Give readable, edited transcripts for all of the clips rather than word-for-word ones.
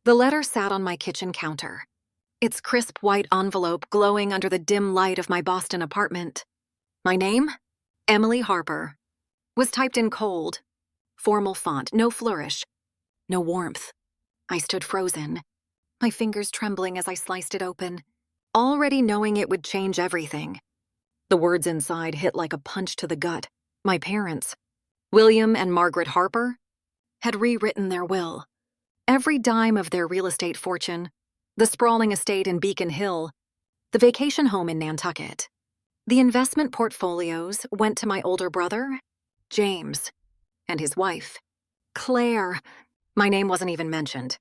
The letter sat on my kitchen counter, its crisp white envelope glowing under the dim light of my Boston apartment. My name? Emily Harper. Was typed in cold, formal font, no flourish, no warmth. I stood frozen, my fingers trembling as I sliced it open, already knowing it would change everything. The words inside hit like a punch to the gut. My parents, William and Margaret Harper, had rewritten their will. Every dime of their real estate fortune, the sprawling estate in Beacon Hill, the vacation home in Nantucket. The investment portfolios went to my older brother, James, and his wife, Claire. My name wasn't even mentioned.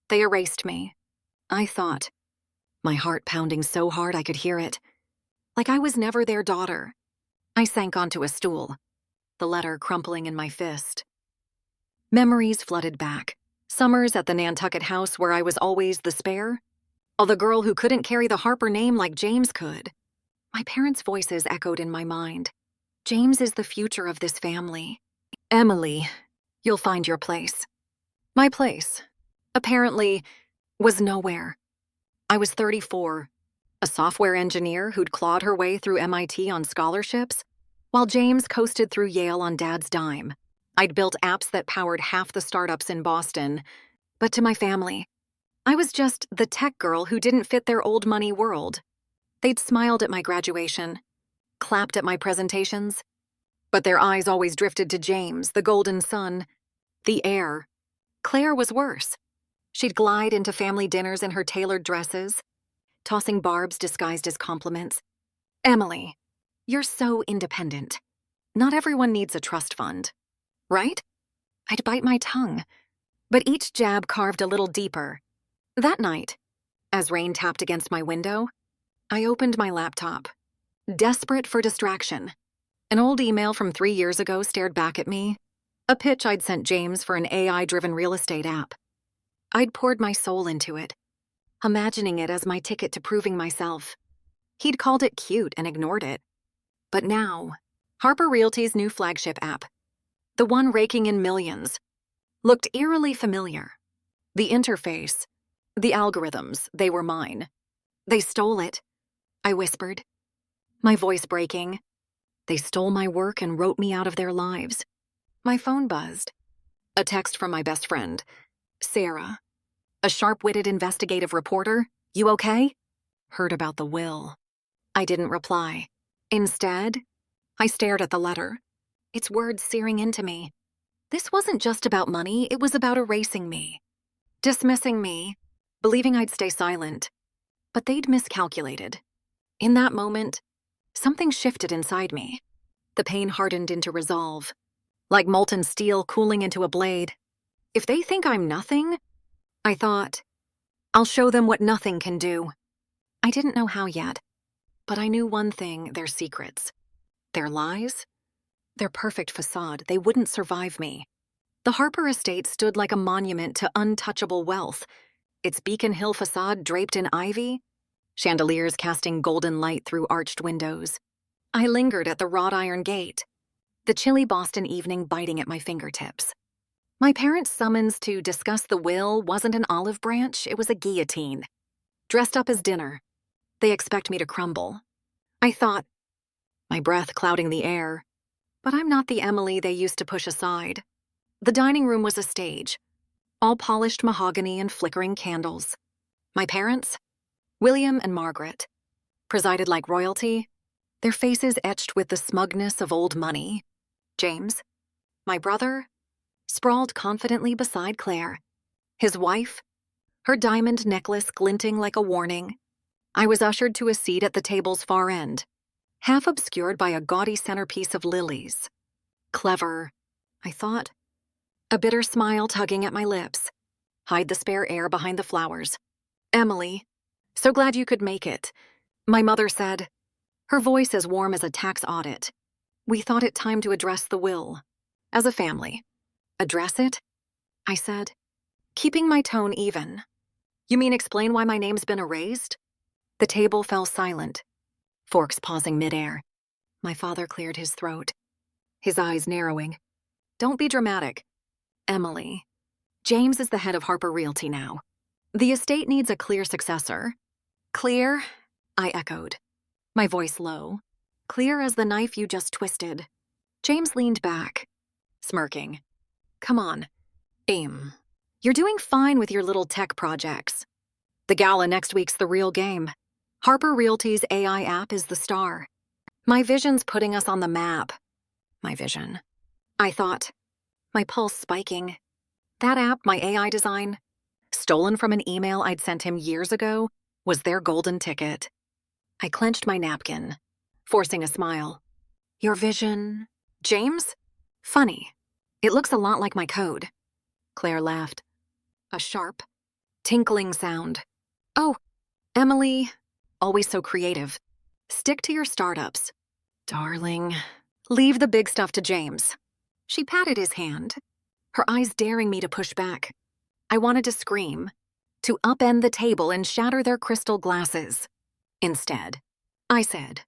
They erased me, I thought, my heart pounding so hard I could hear it, like I was never their daughter. I sank onto a stool, the letter crumpling in my fist. Memories flooded back. Summers at the Nantucket house where I was always the spare, or the girl who couldn't carry the Harper name like James could. My parents' voices echoed in my mind. James is the future of this family. Emily, you'll find your place. My place, apparently, was nowhere. I was 34, a software engineer who'd clawed her way through MIT on scholarships, while James coasted through Yale on Dad's dime. I'd built apps that powered half the startups in Boston, but to my family, I was just the tech girl who didn't fit their old money world. They'd smiled at my graduation, clapped at my presentations, but their eyes always drifted to James, the golden son, the heir. Claire was worse. She'd glide into family dinners in her tailored dresses, tossing barbs disguised as compliments. Emily, you're so independent. Not everyone needs a trust fund. Right? I'd bite my tongue, but each jab carved a little deeper. That night, as rain tapped against my window, I opened my laptop, desperate for distraction. An old email from 3 years ago stared back at me, a pitch I'd sent James for an AI-driven real estate app. I'd poured my soul into it, imagining it as my ticket to proving myself. He'd called it cute and ignored it. But now, Harper Realty's new flagship app, the one raking in millions, looked eerily familiar. The interface, the algorithms, they were mine. They stole it, I whispered, my voice breaking. They stole my work and wrote me out of their lives. My phone buzzed. A text from my best friend, Sarah, a sharp-witted investigative reporter. You okay? Heard about the will. I didn't reply. Instead, I stared at the letter, its words searing into me. This wasn't just about money, it was about erasing me. Dismissing me, believing I'd stay silent. But they'd miscalculated. In that moment, something shifted inside me. The pain hardened into resolve, like molten steel cooling into a blade. If they think I'm nothing, I thought, I'll show them what nothing can do. I didn't know how yet, but I knew one thing, their secrets. Their lies? Their perfect facade, they wouldn't survive me. The Harper estate stood like a monument to untouchable wealth, its Beacon Hill facade draped in ivy, chandeliers casting golden light through arched windows. I lingered at the wrought iron gate, the chilly Boston evening biting at my fingertips. My parents' summons to discuss the will wasn't an olive branch, it was a guillotine. Dressed up as dinner, they expect me to crumble. I thought, my breath clouding the air, but I'm not the Emily they used to push aside. The dining room was a stage, all polished mahogany and flickering candles. My parents, William and Margaret, presided like royalty, their faces etched with the smugness of old money. James, my brother, sprawled confidently beside Claire, his wife, her diamond necklace glinting like a warning. I was ushered to a seat at the table's far end, half obscured by a gaudy centerpiece of lilies. Clever, I thought. A bitter smile tugging at my lips. Hide the spare air behind the flowers. Emily, so glad you could make it, my mother said, her voice as warm as a tax audit. We thought it time to address the will, as a family. Address it? I said, keeping my tone even. You mean explain why my name's been erased? The table fell silent, forks pausing midair. My father cleared his throat, his eyes narrowing. Don't be dramatic. Emily, James is the head of Harper Realty now. The estate needs a clear successor. Clear? I echoed, my voice low. Clear as the knife you just twisted. James leaned back, smirking. Come on, aim. You're doing fine with your little tech projects. The gala next week's the real game. Harper Realty's AI app is the star. My vision's putting us on the map. My vision. I thought, my pulse spiking. That app, my AI design, stolen from an email I'd sent him years ago, was their golden ticket. I clenched my napkin, forcing a smile. Your vision, James? Funny. It looks a lot like my code. Claire laughed. A sharp, tinkling sound. Oh, Emily, always so creative. Stick to your startups. Darling, leave the big stuff to James. She patted his hand, her eyes daring me to push back. I wanted to scream, to upend the table and shatter their crystal glasses. Instead, I said,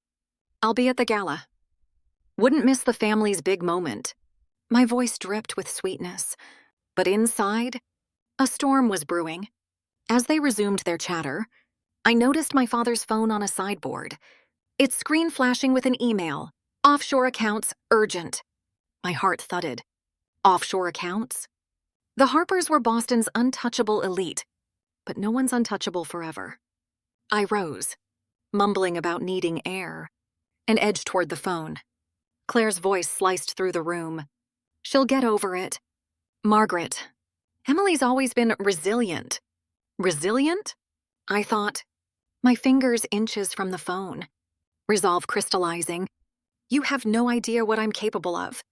I'll be at the gala. Wouldn't miss the family's big moment. My voice dripped with sweetness, but inside, a storm was brewing. As they resumed their chatter, I noticed my father's phone on a sideboard, its screen flashing with an email. Offshore accounts, urgent. My heart thudded. Offshore accounts? The Harpers were Boston's untouchable elite, but no one's untouchable forever. I rose, mumbling about needing air, and edged toward the phone. Claire's voice sliced through the room. She'll get over it. Margaret, Emily's always been resilient. Resilient? I thought. My fingers inches from the phone. Resolve crystallizing. You have no idea what I'm capable of.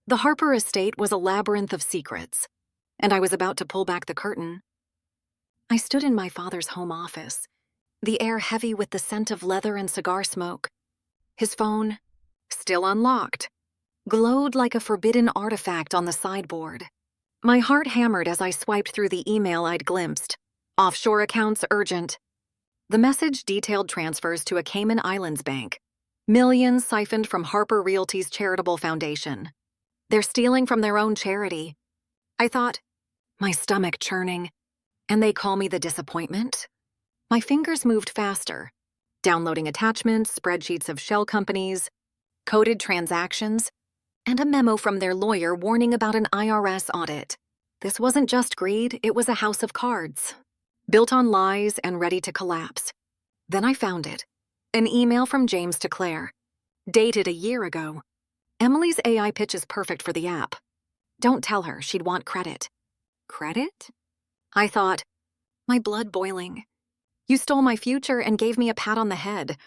The Harper estate was a labyrinth of secrets, and I was about to pull back the curtain. I stood in my father's home office, the air heavy with the scent of leather and cigar smoke. His phone, still unlocked, glowed like a forbidden artifact on the sideboard. My heart hammered as I swiped through the email I'd glimpsed. Offshore accounts urgent. The message detailed transfers to a Cayman Islands bank. Millions siphoned from Harper Realty's charitable foundation. They're stealing from their own charity. I thought, my stomach churning. And they call me the disappointment? My fingers moved faster, downloading attachments, spreadsheets of shell companies, coded transactions, and a memo from their lawyer warning about an IRS audit. This wasn't just greed, it was a house of cards, built on lies and ready to collapse. Then I found it, an email from James to Claire, dated a year ago. Emily's AI pitch is perfect for the app. Don't tell her, she'd want credit. Credit? I thought, my blood boiling. You stole my future and gave me a pat on the head.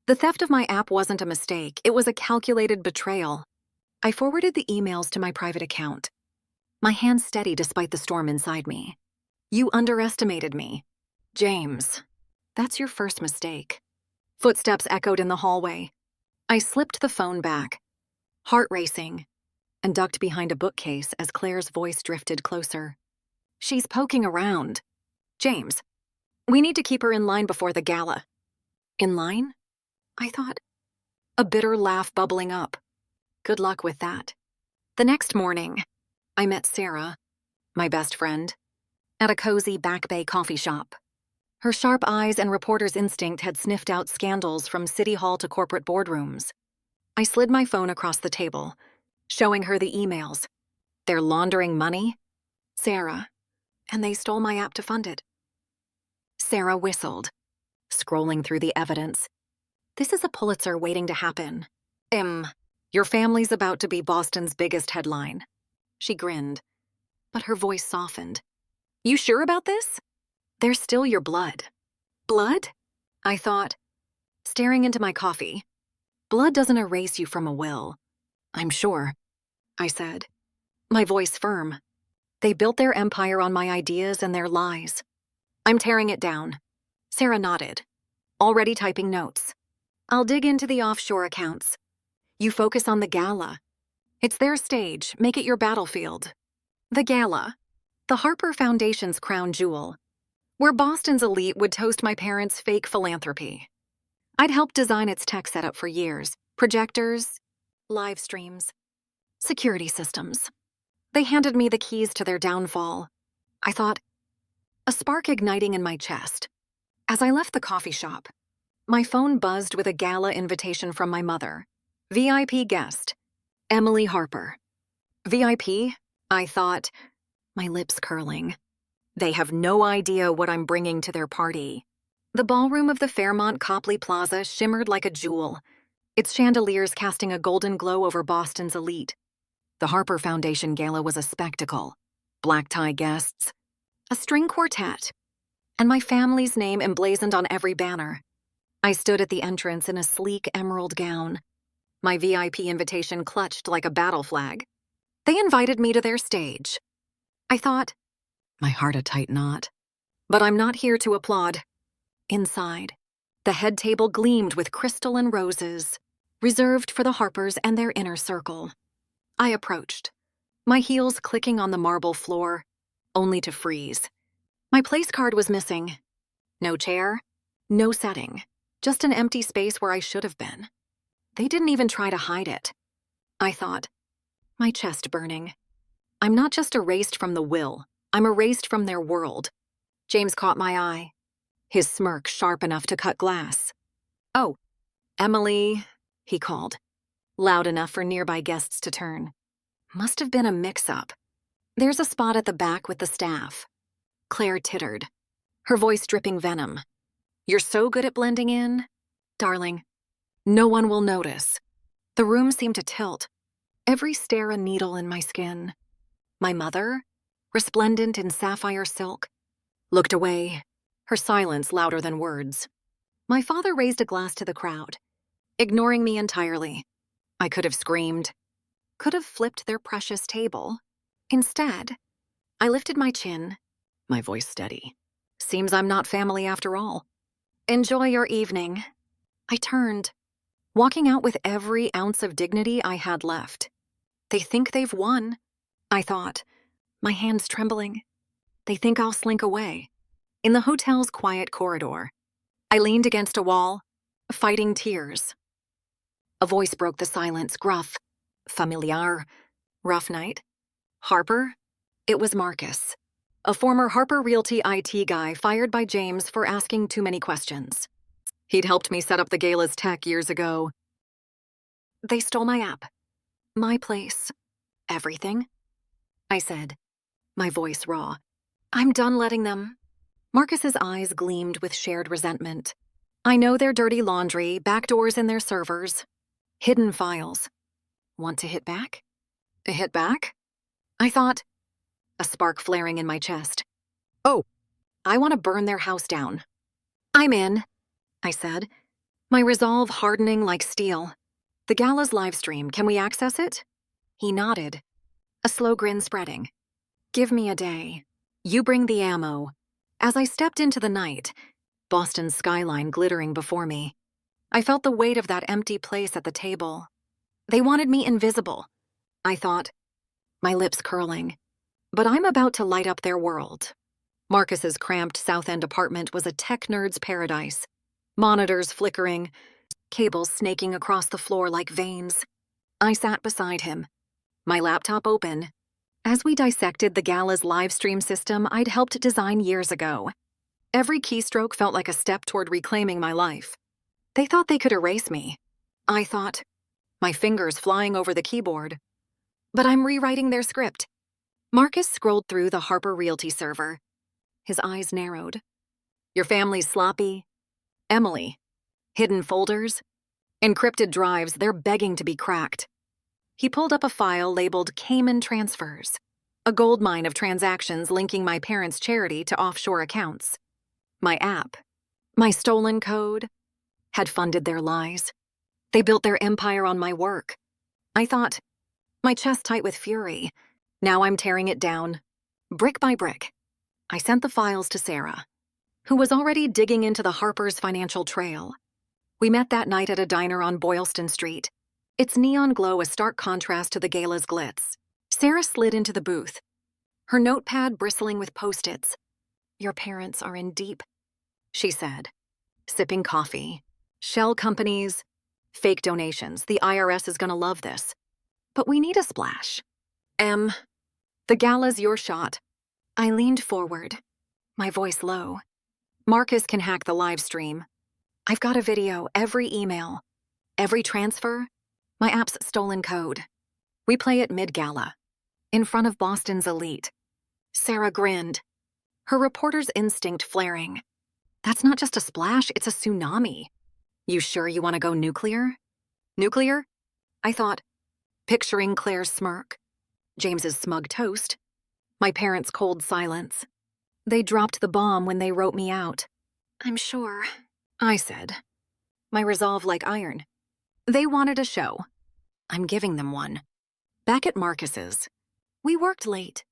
The theft of my app wasn't a mistake, it was a calculated betrayal. I forwarded the emails to my private account. My hands steady despite the storm inside me. You underestimated me. James, that's your first mistake. Footsteps echoed in the hallway. I slipped the phone back, heart racing, and ducked behind a bookcase as Claire's voice drifted closer. She's poking around. James, we need to keep her in line before the gala. In line? I thought. A bitter laugh bubbling up. Good luck with that. The next morning, I met Sarah, my best friend, at a cozy Back Bay coffee shop. Her sharp eyes and reporter's instinct had sniffed out scandals from city hall to corporate boardrooms. I slid my phone across the table, showing her the emails. They're laundering money? Sarah. And they stole my app to fund it. Sarah whistled, scrolling through the evidence. This is a Pulitzer waiting to happen. Your family's about to be Boston's biggest headline. She grinned, but her voice softened. You sure about this? They're still your blood. Blood? I thought, staring into my coffee. Blood doesn't erase you from a will. I'm sure, I said, my voice firm. They built their empire on my ideas and their lies. I'm tearing it down. Sarah nodded, already typing notes. I'll dig into the offshore accounts. You focus on the gala. It's their stage, make it your battlefield. The gala, the Harper Foundation's crown jewel, where Boston's elite would toast my parents' fake philanthropy. I'd helped design its tech setup for years. Projectors, live streams, security systems. They handed me the keys to their downfall. I thought, a spark igniting in my chest. As I left the coffee shop, my phone buzzed with a gala invitation from my mother. VIP guest, Emily Harper. VIP? I thought, my lips curling. They have no idea what I'm bringing to their party. The ballroom of the Fairmont Copley Plaza shimmered like a jewel, its chandeliers casting a golden glow over Boston's elite. The Harper Foundation Gala was a spectacle. Black tie guests, a string quartet, and my family's name emblazoned on every banner. I stood at the entrance in a sleek emerald gown, my VIP invitation clutched like a battle flag. They invited me to their stage. I thought, my heart a tight knot. But I'm not here to applaud. Inside, the head table gleamed with crystal and roses, reserved for the Harpers and their inner circle. I approached, my heels clicking on the marble floor, only to freeze. My place card was missing. No chair, no setting, just an empty space where I should have been. They didn't even try to hide it. I thought, my chest burning. I'm not just erased from the will, I'm erased from their world. James caught my eye, his smirk sharp enough to cut glass. Oh, Emily, he called, loud enough for nearby guests to turn. Must have been a mix-up. There's a spot at the back with the staff. Claire tittered, her voice dripping venom. You're so good at blending in. Darling, no one will notice. The room seemed to tilt, every stare a needle in my skin. My mother, resplendent in sapphire silk, looked away, her silence louder than words. My father raised a glass to the crowd, ignoring me entirely. I could have screamed, could have flipped their precious table. Instead, I lifted my chin, my voice steady. Seems I'm not family after all. Enjoy your evening. I turned, walking out with every ounce of dignity I had left. They think they've won, I thought, my hands trembling. They think I'll slink away. In the hotel's quiet corridor, I leaned against a wall, fighting tears. A voice broke the silence, gruff, familiar. Rough night? Harper? It was Marcus, a former Harper Realty IT guy fired by James for asking too many questions. He'd helped me set up the gala's tech years ago. They stole my app, my place, everything, I said, my voice raw. I'm done letting them. Marcus's eyes gleamed with shared resentment. I know their dirty laundry, backdoors in their servers, hidden files. Want to hit back? Hit back? I thought, a spark flaring in my chest. Oh, I want to burn their house down. I'm in, I said, my resolve hardening like steel. The gala's live stream, can we access it? He nodded, a slow grin spreading. Give me a day. You bring the ammo. As I stepped into the night, Boston's skyline glittering before me, I felt the weight of that empty place at the table. They wanted me invisible, I thought, my lips curling. But I'm about to light up their world. Marcus's cramped South End apartment was a tech nerd's paradise. Monitors flickering, cables snaking across the floor like veins. I sat beside him, my laptop open, as we dissected the gala's live stream system I'd helped design years ago. Every keystroke felt like a step toward reclaiming my life. They thought they could erase me. I thought, my fingers flying over the keyboard. But I'm rewriting their script. Marcus scrolled through the Harper Realty server. His eyes narrowed. Your family's sloppy. Emily. Hidden folders. Encrypted drives, they're begging to be cracked. He pulled up a file labeled Cayman Transfers, a goldmine of transactions linking my parents' charity to offshore accounts. My app, my stolen code, had funded their lies. They built their empire on my work. I thought, my chest tight with fury. Now I'm tearing it down, brick by brick. I sent the files to Sarah, who was already digging into the Harper's financial trail. We met that night at a diner on Boylston Street, its neon glow a stark contrast to the gala's glitz. Sarah slid into the booth, her notepad bristling with Post-its. Your parents are in deep, she said, sipping coffee. Shell companies, fake donations. The IRS is gonna love this. But we need a splash. The gala's your shot. I leaned forward, My voice low. Marcus can hack the live stream. I've got a video, every email, every transfer, my app's stolen code. We play it mid-gala, in front of Boston's elite. Sarah grinned, her reporter's instinct flaring. That's not just a splash, it's a tsunami. You sure you want to go nuclear? Nuclear? I thought, picturing Claire's smirk, James's smug toast, my parents' cold silence. They dropped the bomb when they wrote me out. I'm sure, I said, my resolve like iron. They wanted a show. I'm giving them one. Back at Marcus's, we worked late,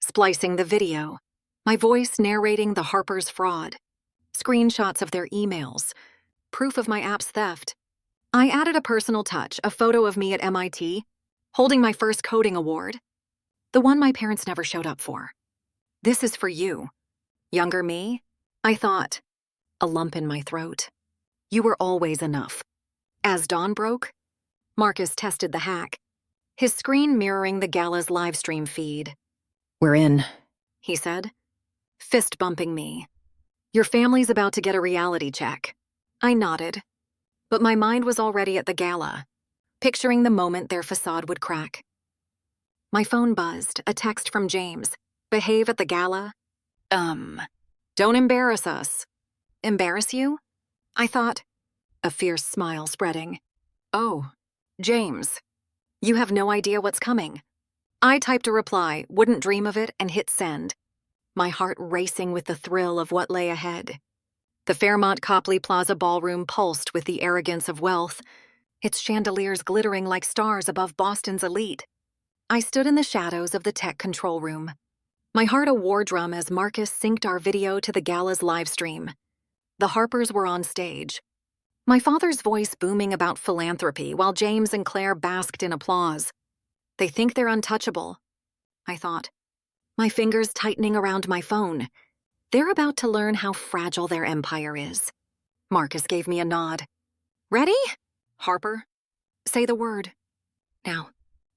splicing the video, my voice narrating the Harper's fraud, screenshots of their emails, proof of my app's theft. I added a personal touch, a photo of me at MIT, holding my first coding award, the one my parents never showed up for. This is for you. Younger me, I thought, a lump in my throat. You were always enough. As dawn broke, Marcus tested the hack, his screen mirroring the gala's livestream feed. We're in, he said, fist bumping me. Your family's about to get a reality check. I nodded, but my mind was already at the gala, picturing the moment their facade would crack. My phone buzzed, a text from James. Behave at the gala? Don't embarrass us. Embarrass you? I thought, a fierce smile spreading. Oh, James, you have no idea what's coming. I typed a reply, wouldn't dream of it, and hit send, my heart racing with the thrill of what lay ahead. The Fairmont Copley Plaza ballroom pulsed with the arrogance of wealth, its chandeliers glittering like stars above Boston's elite. I stood in the shadows of the tech control room, my heart a war drum as Marcus synced our video to the gala's livestream. The Harpers were on stage, my father's voice booming about philanthropy while James and Claire basked in applause. They think they're untouchable, I thought, my fingers tightening around my phone. They're about to learn how fragile their empire is. Marcus gave me a nod. Ready? Harper, say the word. Now,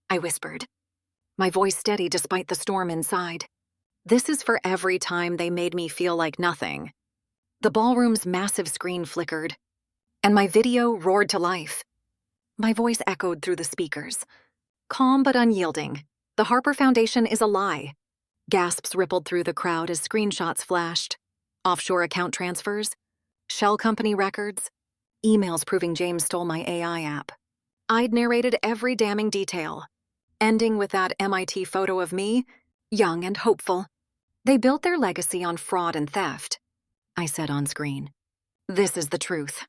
I whispered, my voice steady despite the storm inside. This is for every time they made me feel like nothing. The ballroom's massive screen flickered, and my video roared to life. My voice echoed through the speakers. Calm but unyielding, the Harper Foundation is a lie. Gasps rippled through the crowd as screenshots flashed. Offshore account transfers, shell company records, emails proving James stole my AI app. I'd narrated every damning detail, ending with that MIT photo of me, young and hopeful. They built their legacy on fraud and theft, I said on screen. This is the truth.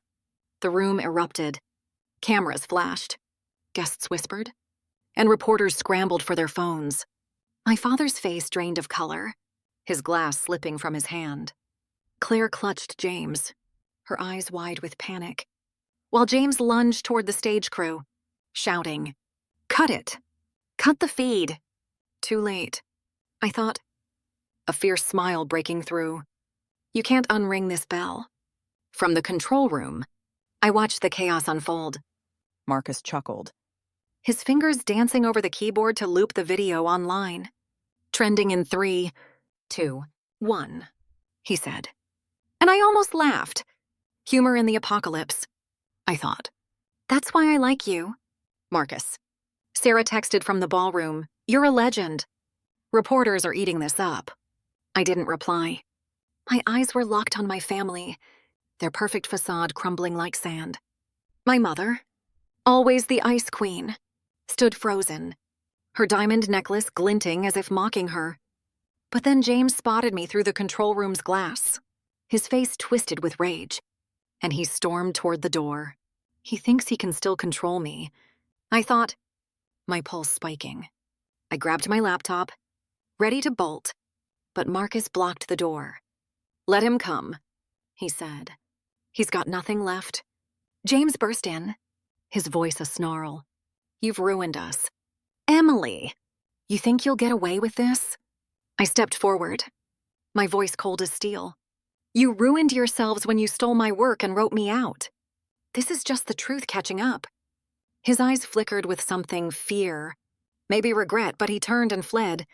The room erupted. Cameras flashed. Guests whispered. And reporters scrambled for their phones. My father's face drained of color, his glass slipping from his hand. Claire clutched James, her eyes wide with panic, while James lunged toward the stage crew, shouting, "Cut it! Cut the feed!" Too late, I thought, a fierce smile breaking through. You can't unring this bell. From the control room, I watched the chaos unfold. Marcus chuckled, his fingers dancing over the keyboard to loop the video online. Trending in 3, 2, 1, he said. And I almost laughed. Humor in the apocalypse, I thought. That's why I like you, Marcus. Sarah texted from the ballroom, you're a legend. Reporters are eating this up. I didn't reply. My eyes were locked on my family, their perfect facade crumbling like sand. My mother, always the ice queen, stood frozen, her diamond necklace glinting as if mocking her. But then James spotted me through the control room's glass, his face twisted with rage, and he stormed toward the door. He thinks he can still control me, I thought, my pulse spiking. I grabbed my laptop, ready to bolt, but Marcus blocked the door. Let him come, he said. He's got nothing left. James burst in, his voice a snarl. You've ruined us. Emily, you think you'll get away with this? I stepped forward, my voice cold as steel. You ruined yourselves when you stole my work and wrote me out. This is just the truth catching up. His eyes flickered with something fear, maybe regret, but he turned and fled,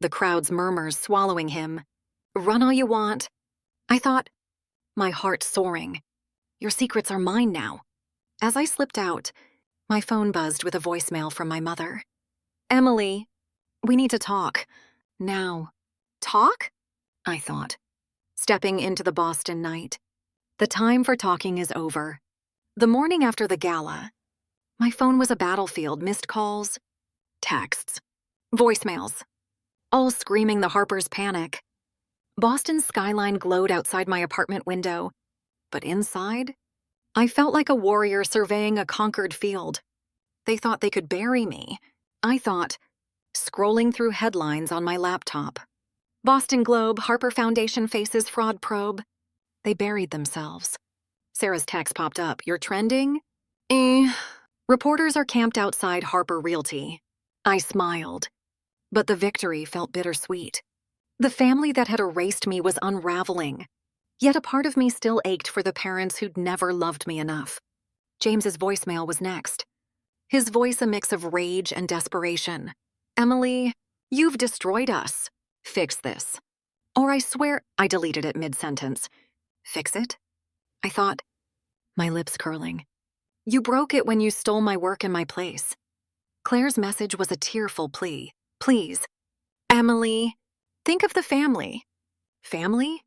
the crowd's murmurs swallowing him. Run all you want. I thought, my heart soaring. Your secrets are mine now. As I slipped out, my phone buzzed with a voicemail from my mother. Emily, we need to talk. Now. Talk? I thought, stepping into the Boston night. The time for talking is over. The morning after the gala, my phone was a battlefield, missed calls, texts, voicemails, all screaming the Harpers' panic. Boston's skyline glowed outside my apartment window, but inside, I felt like a warrior surveying a conquered field. They thought they could bury me. I thought, scrolling through headlines on my laptop. Boston Globe, Harper Foundation faces fraud probe. They buried themselves. Sarah's text popped up. You're trending? Reporters are camped outside Harper Realty. I smiled, but the victory felt bittersweet. The family that had erased me was unraveling, yet a part of me still ached for the parents who'd never loved me enough. James's voicemail was next. His voice a mix of rage and desperation. Emily, you've destroyed us. Fix this. Or I swear, I deleted it mid-sentence. Fix it? I thought, my lips curling. You broke it when you stole my work and my place. Claire's message was a tearful plea. Please. Emily, think of the family. Family?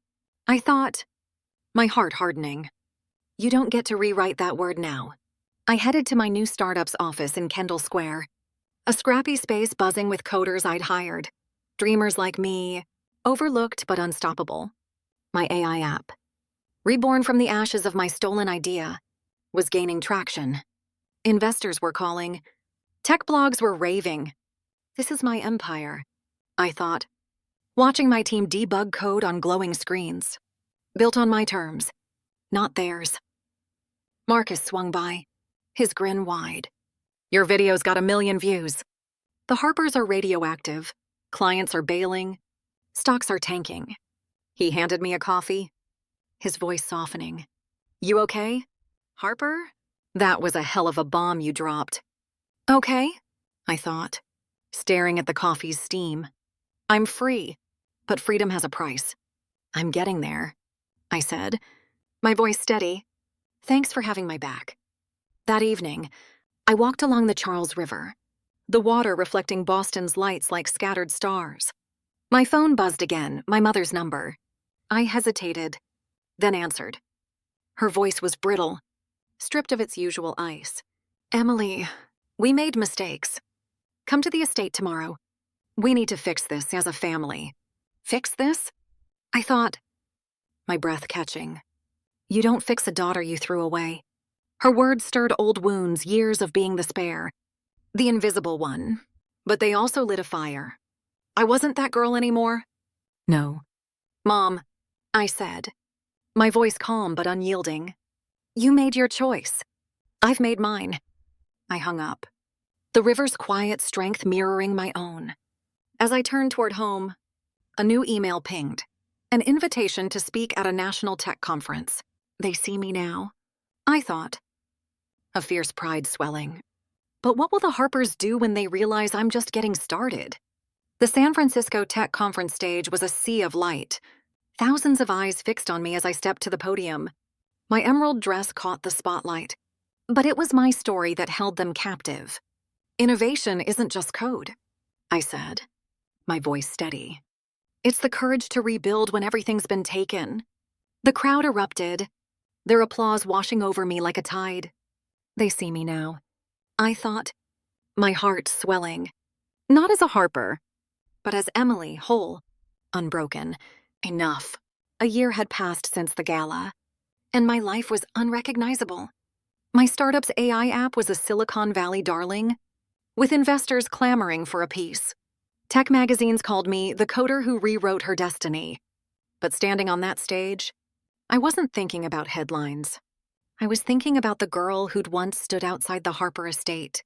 I thought, my heart hardening. You don't get to rewrite that word now. I headed to my new startup's office in Kendall Square, a scrappy space buzzing with coders I'd hired, dreamers like me, overlooked but unstoppable. My AI app, reborn from the ashes of my stolen idea, was gaining traction. Investors were calling. Tech blogs were raving. This is my empire, I thought, watching my team debug code on glowing screens. Built on my terms, not theirs. Marcus swung by, his grin wide. Your video's got 1 million views. The Harpers are radioactive. Clients are bailing. Stocks are tanking. He handed me a coffee, his voice softening. You okay, Harper? That was a hell of a bomb you dropped. Okay, I thought, staring at the coffee's steam. I'm free, but freedom has a price. I'm getting there, I said, my voice steady. Thanks for having my back. That evening, I walked along the Charles River, the water reflecting Boston's lights like scattered stars. My phone buzzed again, my mother's number. I hesitated, then answered. Her voice was brittle, stripped of its usual ice. Emily, we made mistakes. Come to the estate tomorrow. We need to fix this as a family. Fix this? I thought, my breath catching. You don't fix a daughter you threw away. Her words stirred old wounds, years of being the spare. The invisible one. But they also lit a fire. I wasn't that girl anymore. No. Mom, I said, my voice calm but unyielding. You made your choice. I've made mine. I hung up, the river's quiet strength mirroring my own. As I turned toward home, a new email pinged. An invitation to speak at a national tech conference. They see me now, I thought. A fierce pride swelling. But what will the Harpers do when they realize I'm just getting started? The San Francisco Tech Conference stage was a sea of light. Thousands of eyes fixed on me as I stepped to the podium. My emerald dress caught the spotlight. But it was my story that held them captive. Innovation isn't just code, I said, my voice steady. It's the courage to rebuild when everything's been taken. The crowd erupted, their applause washing over me like a tide. They see me now, I thought, my heart swelling. Not as a Harper, but as Emily, whole, unbroken. Enough. A year had passed since the gala, and my life was unrecognizable. My startup's AI app was a Silicon Valley darling, with investors clamoring for a piece. Tech magazines called me the coder who rewrote her destiny. But standing on that stage, I wasn't thinking about headlines. I was thinking about the girl who'd once stood outside the Harper estate,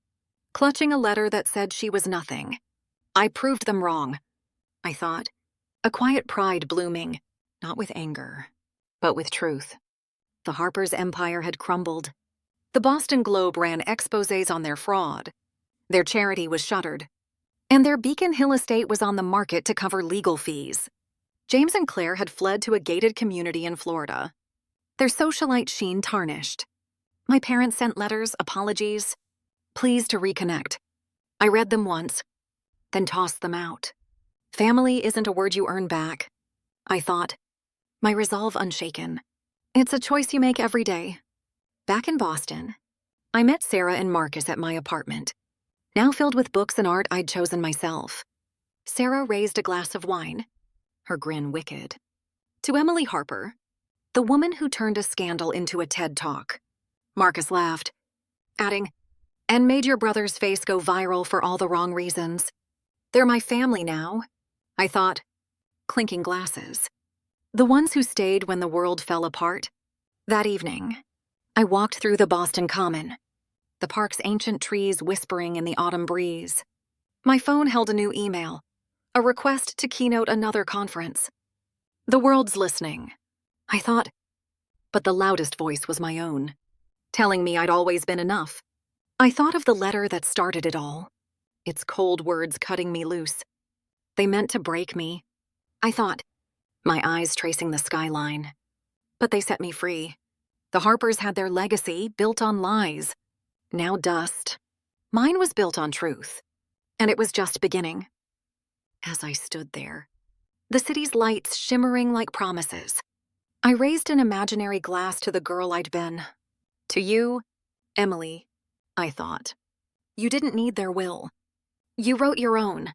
clutching a letter that said she was nothing. I proved them wrong, I thought, a quiet pride blooming, not with anger, but with truth. The Harpers' empire had crumbled. The Boston Globe ran exposés on their fraud. Their charity was shuttered. And their Beacon Hill estate was on the market to cover legal fees. James and Claire had fled to a gated community in Florida, their socialite sheen tarnished. My parents sent letters, apologies, pleas to reconnect. I read them once, then tossed them out. Family isn't a word you earn back, I thought, my resolve unshaken. It's a choice you make every day. Back in Boston, I met Sarah and Marcus at my apartment, now filled with books and art I'd chosen myself. Sarah raised a glass of wine, her grin wicked. To Emily Harper, the woman who turned a scandal into a TED Talk. Marcus laughed, adding, and made your brother's face go viral for all the wrong reasons. They're my family now, I thought, clinking glasses. The ones who stayed when the world fell apart. That evening, I walked through the Boston Common, the park's ancient trees whispering in the autumn breeze. My phone held a new email, a request to keynote another conference. The world's listening, I thought, but the loudest voice was my own, telling me I'd always been enough. I thought of the letter that started it all, its cold words cutting me loose. They meant to break me, I thought, my eyes tracing the skyline. But they set me free. The Harpers had their legacy built on lies, now dust. Mine was built on truth, and it was just beginning. As I stood there, the city's lights shimmering like promises, I raised an imaginary glass to the girl I'd been. To you, Emily, I thought. You didn't need their will. You wrote your own.